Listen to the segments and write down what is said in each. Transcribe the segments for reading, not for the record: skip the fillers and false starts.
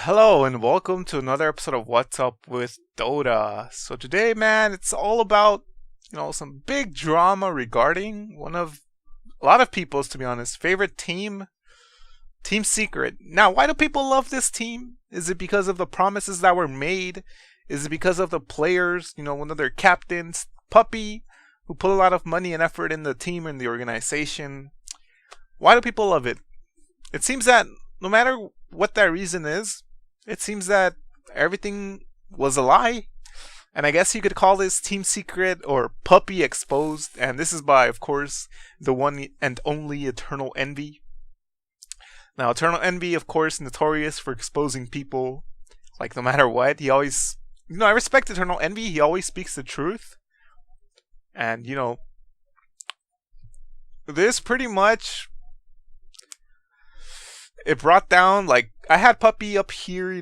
Hello and welcome to another episode of What's Up with Dota. So today, man, it's all about, some big drama regarding one of a lot of people's, to be honest, favorite team, Team Secret. Now, why do people love this team? Is it because of the promises that were made? Is it because of the players, one of their captains, Puppey, who put a lot of money and effort in the team and the organization? Why do people love it? It seems that no matter what that reason is, it seems that everything was a lie. And I guess you could call this Team Secret or Puppey Exposed. And this is by, of course, the one and only EternalEnvy. Now, EternalEnvy, of course, notorious for exposing people, like no matter what. He always, I respect EternalEnvy. He always speaks the truth. And, this pretty much, it brought down, I had Puppey up here,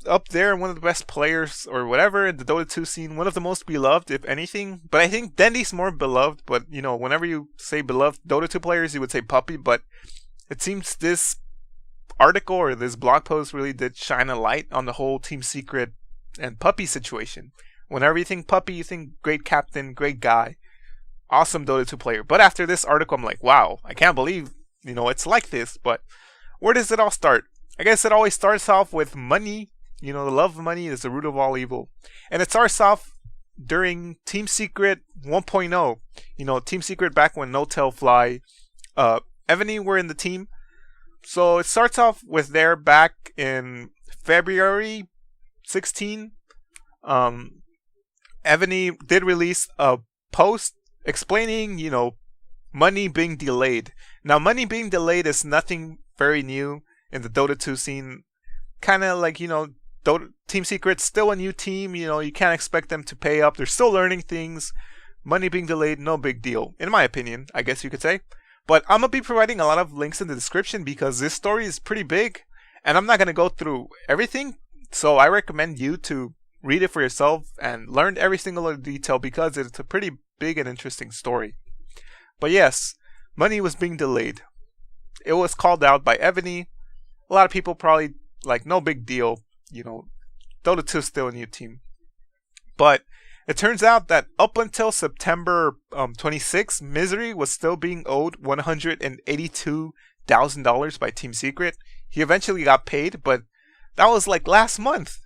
up there, one of the best players, or whatever, in the Dota 2 scene, one of the most beloved, if anything. But I think Dendy's more beloved, but, whenever you say beloved Dota 2 players, you would say Puppey, but it seems this article, or this blog post, really did shine a light on the whole Team Secret and Puppey situation. Whenever you think Puppey, you think great captain, great guy, awesome Dota 2 player. But after this article, I'm like, wow, I can't believe, it's like this, but where does it all start? I guess it always starts off with money. The love of money is the root of all evil. And it starts off during Team Secret 1.0. Team Secret back when No Tail Fly, Ebony were in the team. So it starts off with there back in February 16. Ebony did release a post explaining, money being delayed. Now, money being delayed is nothing very new in the Dota 2 scene. Kind of like, Dota, Team Secret's still a new team. You can't expect them to pay up. They're still learning things. Money being delayed, no big deal. In my opinion, I guess you could say. But I'm going to be providing a lot of links in the description because this story is pretty big. And I'm not going to go through everything. So I recommend you to read it for yourself and learn every single little detail because it's a pretty big and interesting story. But yes, money was being delayed. It was called out by Ebony. A lot of people probably no big deal. Dota 2 is still a new team. But it turns out that up until September 26th, Misery was still being owed $182,000 by Team Secret. He eventually got paid, but that was last month.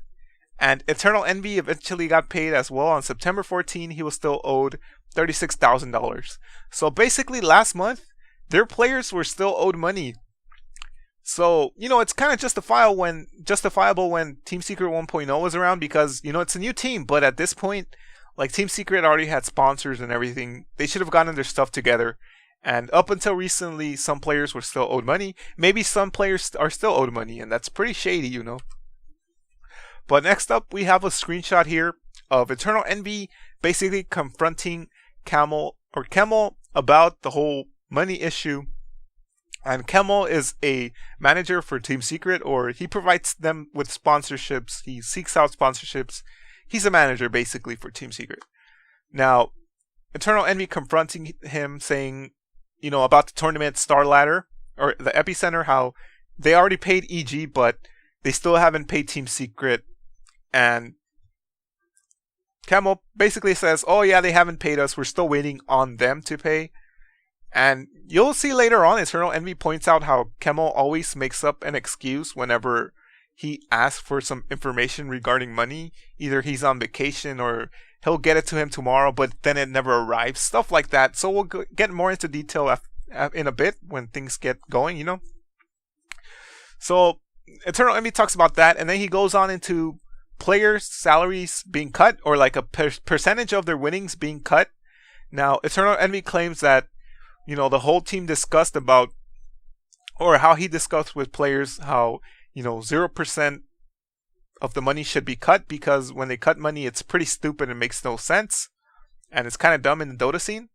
And EternalEnvy eventually got paid as well on September 14. He was still owed $36,000. So basically last month, their players were still owed money. So, it's kind of justifiable when Team Secret 1.0 was around because, it's a new team. But at this point, Team Secret already had sponsors and everything. They should have gotten their stuff together. And up until recently, some players were still owed money. Maybe some players are still owed money. And that's pretty shady, But next up, we have a screenshot here of EternalEnvy basically confronting Camel about the whole money issue. And Camel is a manager for Team Secret, or he provides them with sponsorships. He seeks out sponsorships. He's a manager basically for Team Secret. Now, EternalEnvy confronting him, saying, about the tournament Star Ladder or the Epicenter, how they already paid EG, but they still haven't paid Team Secret. And Camel basically says, oh yeah, they haven't paid us. We're still waiting on them to pay. And you'll see later on, EternalEnvy points out how Camel always makes up an excuse whenever he asks for some information regarding money. Either he's on vacation or he'll get it to him tomorrow, but then it never arrives. Stuff like that. So we'll get more into detail in a bit when things get going, So EternalEnvy talks about that, and then he goes on into players' salaries being cut, or a percentage of their winnings being cut. Now, EternalEnvy claims that the whole team discussed about, or how he discussed with players, how, 0% of the money should be cut because when they cut money, it's pretty stupid and makes no sense. And it's kind of dumb in the Dota scene.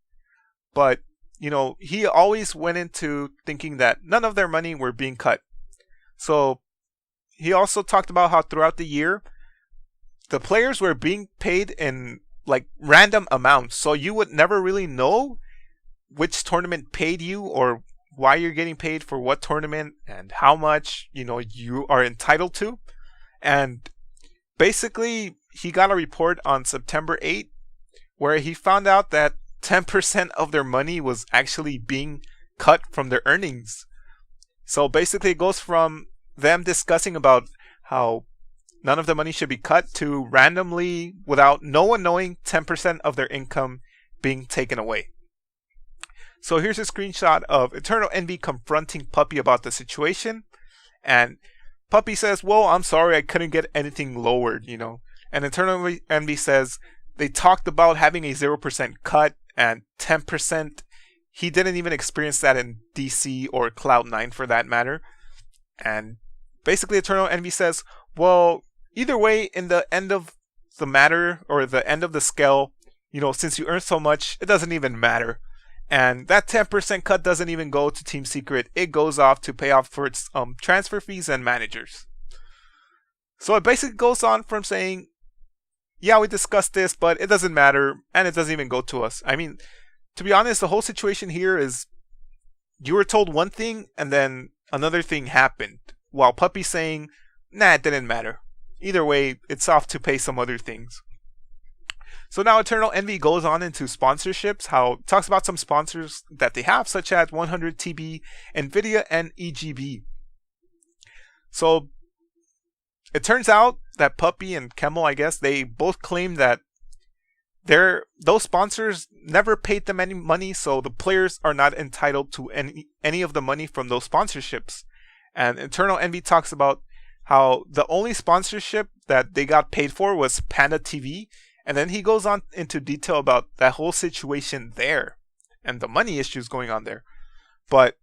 But, he always went into thinking that none of their money were being cut. So he also talked about how throughout the year, the players were being paid in random amounts. So you would never really know which tournament paid you or why you're getting paid for what tournament and how much you are entitled to. And basically, he got a report on September 8th where he found out that 10% of their money was actually being cut from their earnings. So basically, it goes from them discussing about how none of the money should be cut to randomly, without no one knowing, 10% of their income being taken away. So here's a screenshot of EternalEnvy confronting Puppey about the situation. And Puppey says, well, I'm sorry, I couldn't get anything lowered, And EternalEnvy says they talked about having a 0% cut and 10%. He didn't even experience that in DC or Cloud9 for that matter. And basically EternalEnvy says, well, either way, in the end of the matter, or the end of the scale, since you earn so much, it doesn't even matter. And that 10% cut doesn't even go to Team Secret. It goes off to pay off for its transfer fees and managers. So it basically goes on from saying, yeah, we discussed this, but it doesn't matter, and it doesn't even go to us. I mean, to be honest, the whole situation here is you were told one thing, and then another thing happened, while Puppey's saying, nah, it didn't matter. Either way, it's off to pay some other things. So now EternalEnvy goes on into sponsorships, how it talks about some sponsors that they have, such as 100TB, Nvidia, and EGB. So it turns out that Puppey and Kemmel, I guess, they both claim that those sponsors never paid them any money, so the players are not entitled to any of the money from those sponsorships. And EternalEnvy talks about how the only sponsorship that they got paid for was Panda TV. And then he goes on into detail about that whole situation there and the money issues going on there. But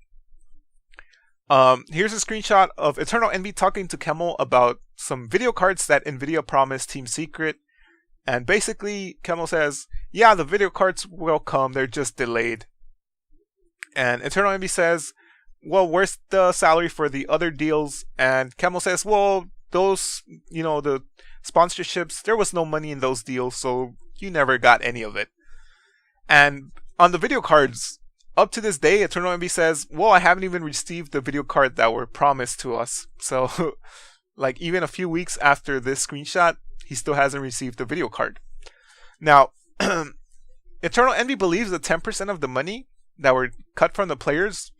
here's a screenshot of EternalEnvy talking to Kemmel about some video cards that Nvidia promised Team Secret. And basically, Kemmel says, yeah, the video cards will come, they're just delayed. And EternalEnvy says, well, where's the salary for the other deals? And Kemmel says, well, those, the sponsorships, there was no money in those deals, so you never got any of it. And on the video cards, up to this day, EternalEnvy says, well, I haven't even received the video card that were promised to us. So, like, even a few weeks after this screenshot, he still hasn't received the video card. Now, EternalEnvy believes that 10% of the money that were cut from the players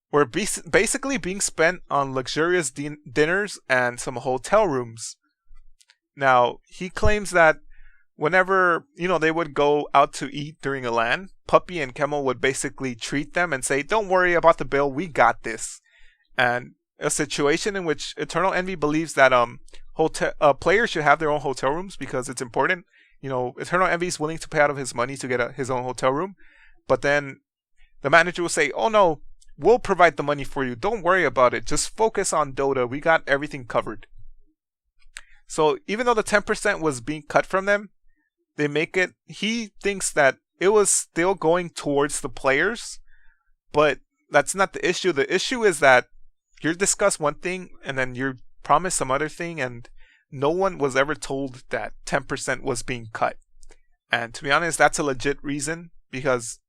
were basically being spent on luxurious dinners and some hotel rooms. Now, he claims that whenever, they would go out to eat during a LAN, Puppey and Kemmel would basically treat them and say, don't worry about the bill, we got this. And a situation in which EternalEnvy believes that players should have their own hotel rooms because it's important. EternalEnvy is willing to pay out of his money to get his own hotel room. But then the manager will say, oh no, we'll provide the money for you. Don't worry about it. Just focus on Dota. We got everything covered. So even though the 10% was being cut from them, he thinks that it was still going towards the players, but that's not the issue. The issue is that you're discussed one thing and then you're promised some other thing, and no one was ever told that 10% was being cut. And to be honest, that's a legit reason, because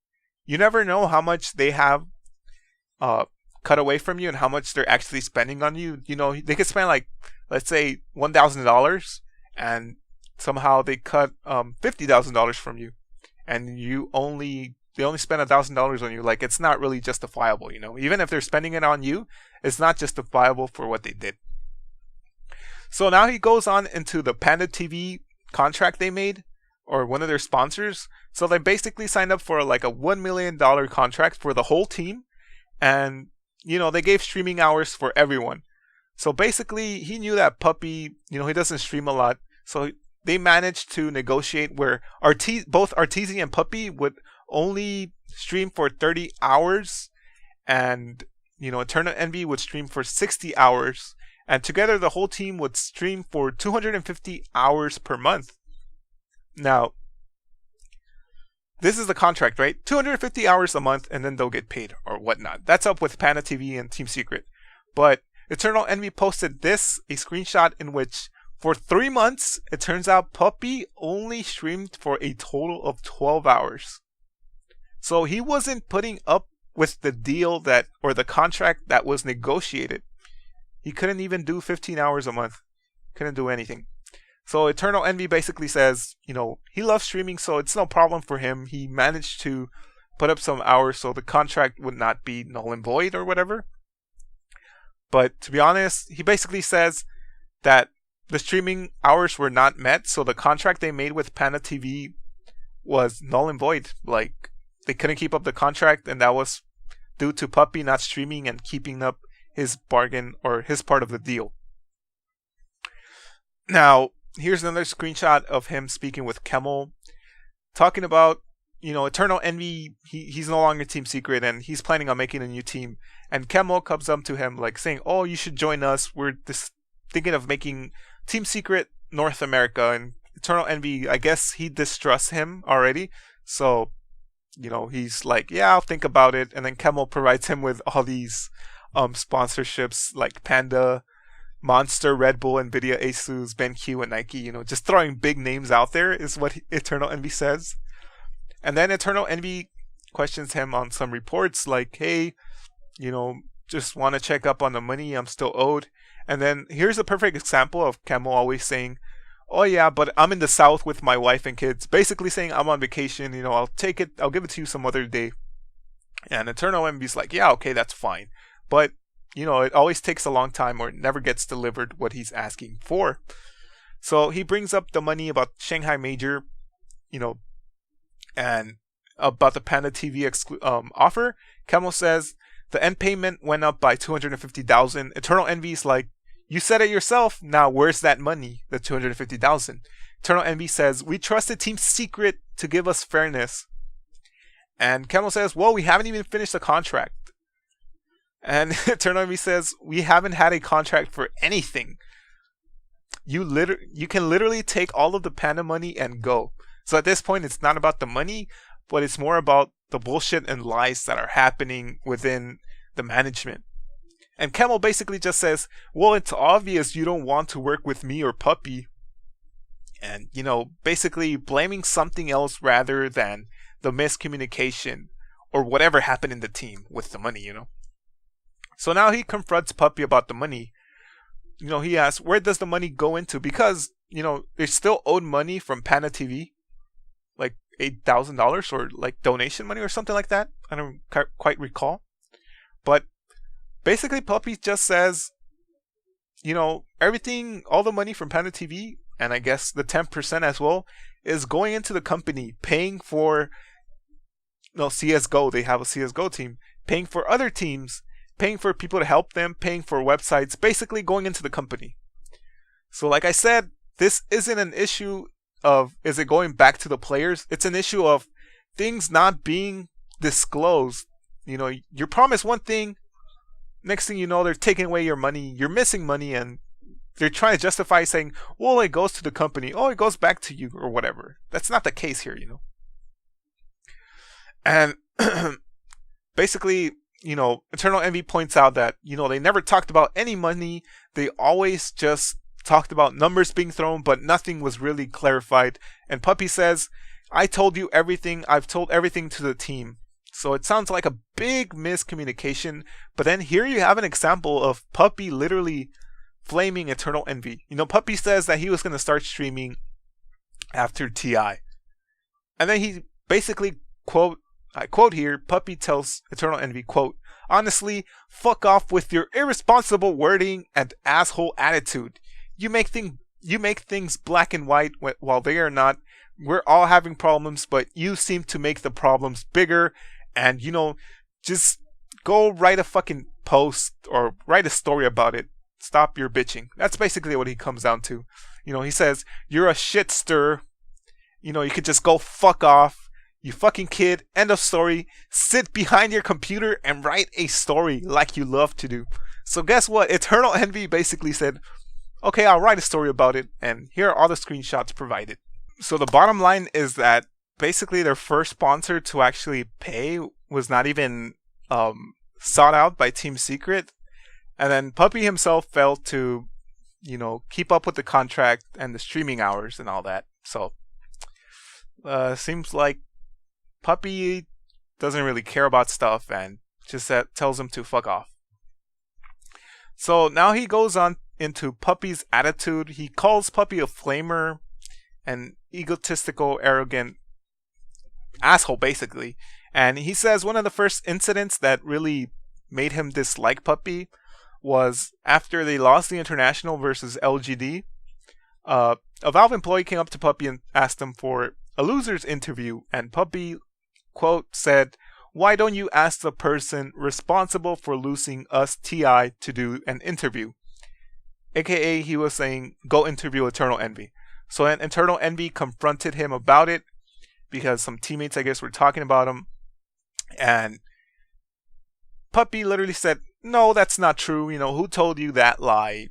you never know how much they have cut away from you and how much they're actually spending on you. They could spend, like, let's say $1,000, and somehow they cut $50,000 from you, and they only spend $1,000 on you. Like, it's not really justifiable. Even if they're spending it on you, it's not justifiable for what they did. So now he goes on into the Panda TV contract they made, or one of their sponsors. So they basically signed up for like a $1 million contract for the whole team, and they gave streaming hours for everyone. So basically, he knew that Puppey, he doesn't stream a lot. So they managed to negotiate where both Arteezy and Puppey would only stream for 30 hours. And, EternalEnvy would stream for 60 hours. And together, the whole team would stream for 250 hours per month. Now, this is the contract, right? 250 hours a month, and then they'll get paid or whatnot. That's up with Panda TV and Team Secret. But EternalEnvy posted a screenshot in which for 3 months, it turns out Puppey only streamed for a total of 12 hours. So he wasn't putting up with the deal or the contract that was negotiated. He couldn't even do 15 hours a month couldn't do anything. So EternalEnvy basically says, he loves streaming, so it's no problem for him. He managed to put up some hours so the contract would not be null and void or whatever. But to be honest, he basically says that the streaming hours were not met, so the contract they made with Panda TV was null and void. Like, they couldn't keep up the contract, and that was due to Puppey not streaming and keeping up his bargain or his part of the deal. Now, here's another screenshot of him speaking with Kemmel, talking about, EternalEnvy, he's no longer Team Secret, and he's planning on making a new team. And Kemmel comes up to him, like, saying, oh, you should join us. We're thinking of making Team Secret North America. And EternalEnvy, I guess he distrusts him already. So, he's like, yeah, I'll think about it. And then Kemmel provides him with all these sponsorships, like Panda, Monster, Red Bull, Nvidia, Asus, BenQ, and Nike. Just throwing big names out there is what EternalEnvy says. And then EternalEnvy questions him on some reports like, hey, just want to check up on the money I'm still owed. And then here's a perfect example of Kemmel always saying, oh yeah, but I'm in the South with my wife and kids. Basically saying I'm on vacation, I'll take it, I'll give it to you some other day. And EternalEnvy's like, yeah, okay, that's fine. But, it always takes a long time or it never gets delivered what he's asking for. So he brings up the money about Shanghai Major, and about the Panda TV offer. Kemmel says the end payment went up by $250,000. EternalEnvy's like, you said it yourself. Now where's that money? The $250,000. EternalEnvy says we trusted Team Secret to give us fairness. And Kemmel says, well, we haven't even finished the contract. And EternalEnvy says we haven't had a contract for anything. You can literally take all of the Panda money and go. So at this point, it's not about the money, but it's more about the bullshit and lies that are happening within the management. And Kemmel basically just says, well, it's obvious you don't want to work with me or Puppey. And, basically blaming something else rather than the miscommunication or whatever happened in the team with the money, So now he confronts Puppey about the money. He asks, where does the money go into? Because, they still owed money from Panda TV. Like $8,000 or like donation money or something like that. I don't quite recall. But basically Puppey just says, everything, all the money from Panda TV, and I guess the 10% as well, is going into the company, paying for CSGO. They have a CSGO team. Paying for other teams, paying for people to help them, paying for websites, basically going into the company. So like I said, this isn't an issue of is it going back to the players. It's an issue of things not being disclosed. You're promised one thing, next thing you know, they're taking away your money, you're missing money, and they're trying to justify saying, well, it goes to the company, oh, it goes back to you, or whatever. That's not the case here, And basically, EternalEnvy points out that, they never talked about any money. They always just talked about numbers being thrown, but nothing was really clarified. And Puppey says, I told you everything. I've told everything to the team. So it sounds like a big miscommunication. But then here you have an example of Puppey literally flaming EternalEnvy. Puppey says that he was going to start streaming after TI. And then he basically, I quote here, Puppey tells EternalEnvy, quote, honestly, fuck off with your irresponsible wording and asshole attitude. You make things black and white while they are not. We're all having problems, but you seem to make the problems bigger. And, just go write a fucking post or write a story about it. Stop your bitching. That's basically what he comes down to. He says, you're a shit stirrer. You could just go fuck off. You fucking kid. End of story. Sit behind your computer and write a story like you love to do. So guess what? EternalEnvy basically said, okay, I'll write a story about it, and here are all the screenshots provided. So the bottom line is that basically their first sponsor to actually pay was not even sought out by Team Secret. And then Puppey himself failed to, keep up with the contract and the streaming hours and all that. So, seems like Puppey doesn't really care about stuff and just tells him to fuck off. So now he goes on into Puppey's attitude. He calls Puppey a flamer, an egotistical, arrogant asshole, basically. And he says one of the first incidents that really made him dislike Puppey was after they lost the International versus LGD. A Valve employee came up to Puppey and asked him for a loser's interview, and Puppey, quote, said, "Why don't you ask the person responsible for losing us TI to do an interview?" AKA he was saying, go interview EternalEnvy. So then EternalEnvy confronted him about it because some teammates, I guess, were talking about him. And Puppey literally said, "No, that's not true. You know, who told you that lie?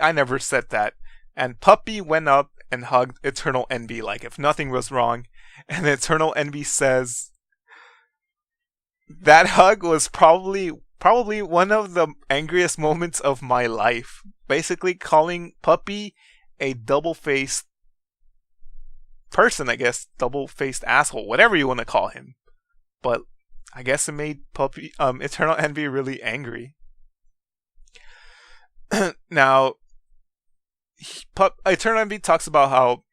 I never said that." And Puppey went up and hugged EternalEnvy like if nothing was wrong. And EternalEnvy says, "That hug was probably one of the angriest moments of my life." Basically calling Puppey a double-faced person, I guess, double-faced asshole, whatever you want to call him. But I guess it made EternalEnvy really angry. Now, EternalEnvy talks about how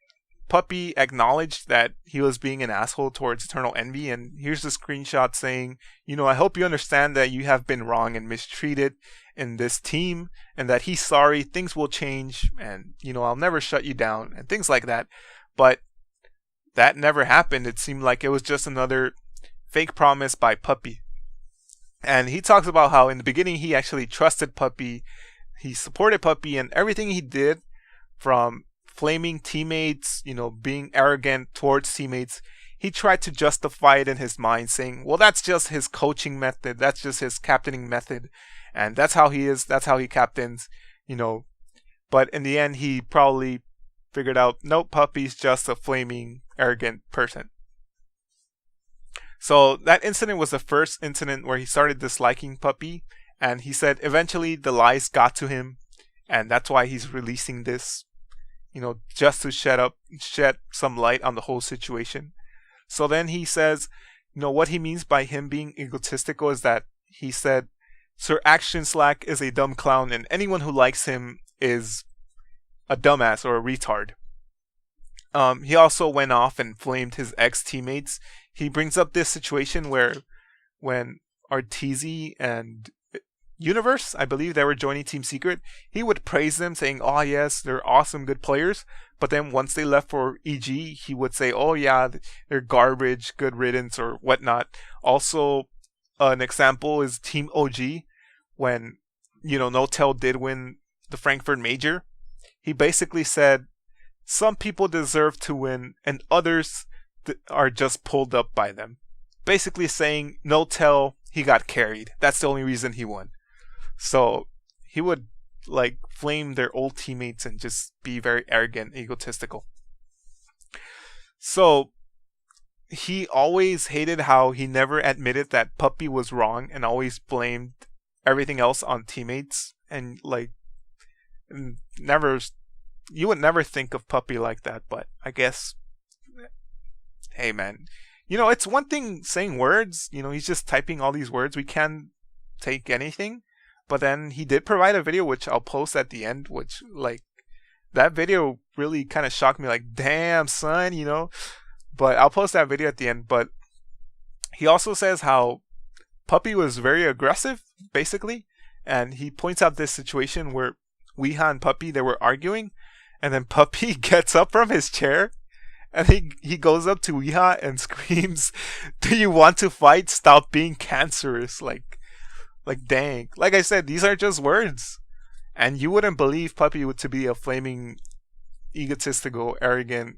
Puppey acknowledged that he was being an asshole towards EternalEnvy, and here's the screenshot saying, "I hope you understand that you have been wrong and mistreated in this team, and that he's sorry, things will change, and I'll never shut you down," and things like that. But that never happened. It seemed like it was just another fake promise by Puppey. And he talks about how in the beginning he actually trusted Puppey, he supported Puppey, and everything he did, from flaming teammates, being arrogant towards teammates, he tried to justify it in his mind, saying, well, that's just his coaching method, that's just his captaining method, and that's how he is, that's how he captains, But in the end, he probably figured out, nope, Puppey's just a flaming, arrogant person. So that incident was the first incident where he started disliking Puppey, and he said eventually the lies got to him, and that's why he's releasing this, just to shed some light on the whole situation. So then he says, what he means by him being egotistical is that he said, Sir Action Slack is a dumb clown, and anyone who likes him is a dumbass or a retard. He also went off and flamed his ex-teammates. He brings up this situation where when Arteezy and Universe, I believe they were joining Team Secret, he would praise them, saying, oh yes, they're awesome, good players. But then once they left for EG, he would say, oh yeah, they're garbage, good riddance, or whatnot. Also, an example is Team OG, when, Notel did win the Frankfurt Major. He basically said, some people deserve to win, and others are just pulled up by them. Basically saying, Notel, he got carried. That's the only reason he won. So he would flame their old teammates and just be very arrogant, egotistical. So he always hated how he never admitted that Puppey was wrong and always blamed everything else on teammates, and you would never think of Puppey like that. But I guess, hey man, it's one thing saying words, he's just typing all these words, we can't take anything. But then he did provide a video, which I'll post at the end, which, that video really kind of shocked me, damn, son, But I'll post that video at the end. But he also says how Puppey was very aggressive, basically. And he points out this situation where Weeha and Puppey, they were arguing. And then Puppey gets up from his chair. And he goes up to Weeha and screams, do you want to fight? Stop being cancerous. Dang. Like I said, these are just words. And you wouldn't believe Puppey to be a flaming, egotistical, arrogant,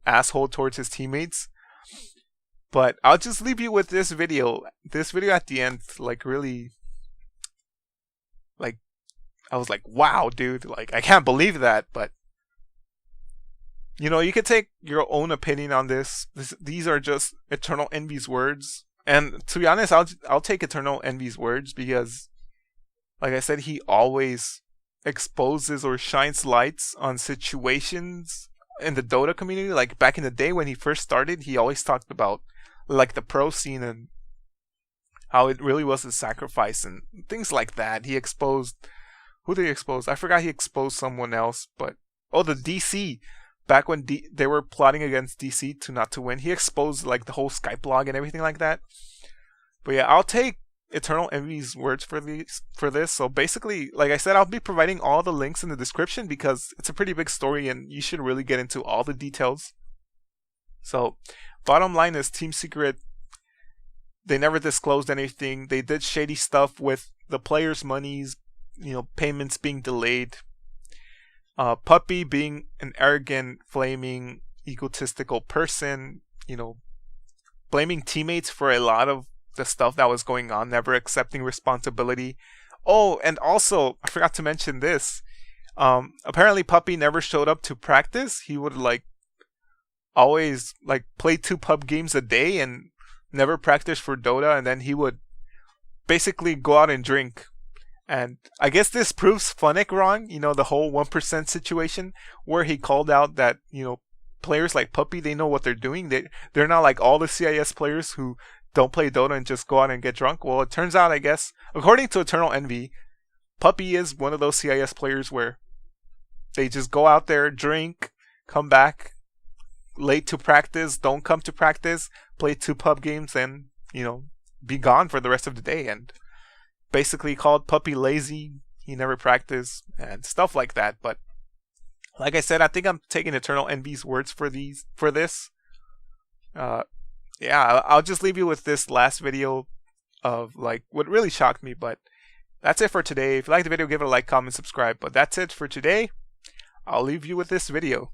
asshole towards his teammates. But I'll just leave you with this video. This video at the end, really, I was like, wow, dude. I can't believe that. But, you could take your own opinion on this. These are just EternalEnvy's words. And to be honest, I'll take EternalEnvy's words because, like I said, he always exposes or shines lights on situations in the Dota community. Back in the day when he first started, he always talked about the pro scene and how it really was a sacrifice and things like that. He exposed Who did he expose? I forgot he exposed someone else, but oh, the DC. Back when they were plotting against DC to not to win, he exposed like the whole Skype log and everything like that. But yeah, I'll take EternalEnvy's words for this. So basically, like I said, I'll be providing all the links in the description because it's a pretty big story and you should really get into all the details. So, bottom line is Team Secret, they never disclosed anything. They did shady stuff with the players' monies, payments being delayed. Puppey being an arrogant, flaming, egotistical person, blaming teammates for a lot of the stuff that was going on, never accepting responsibility. Oh, and also, I forgot to mention this. Apparently Puppey never showed up to practice. He would always play 2 pub games a day and never practice for Dota, and then he would basically go out and drink. And I guess this proves Funnick wrong, the whole 1% situation where he called out that, players like Puppey, they know what they're doing. They're not like all the CIS players who don't play Dota and just go out and get drunk. Well, it turns out, I guess, according to EternalEnvy, Puppey is one of those CIS players where they just go out there, drink, come back late to practice, don't come to practice, play 2 pub games, and, be gone for the rest of the day. And basically called Puppey lazy, he never practiced, and stuff like that. But like I said, I think I'm taking EternalEnvy's words for this. Yeah, I'll just leave you with this last video of what really shocked me. But that's it for today. If you like the video, give it a like, comment, subscribe. But that's it for today. I'll leave you with this video.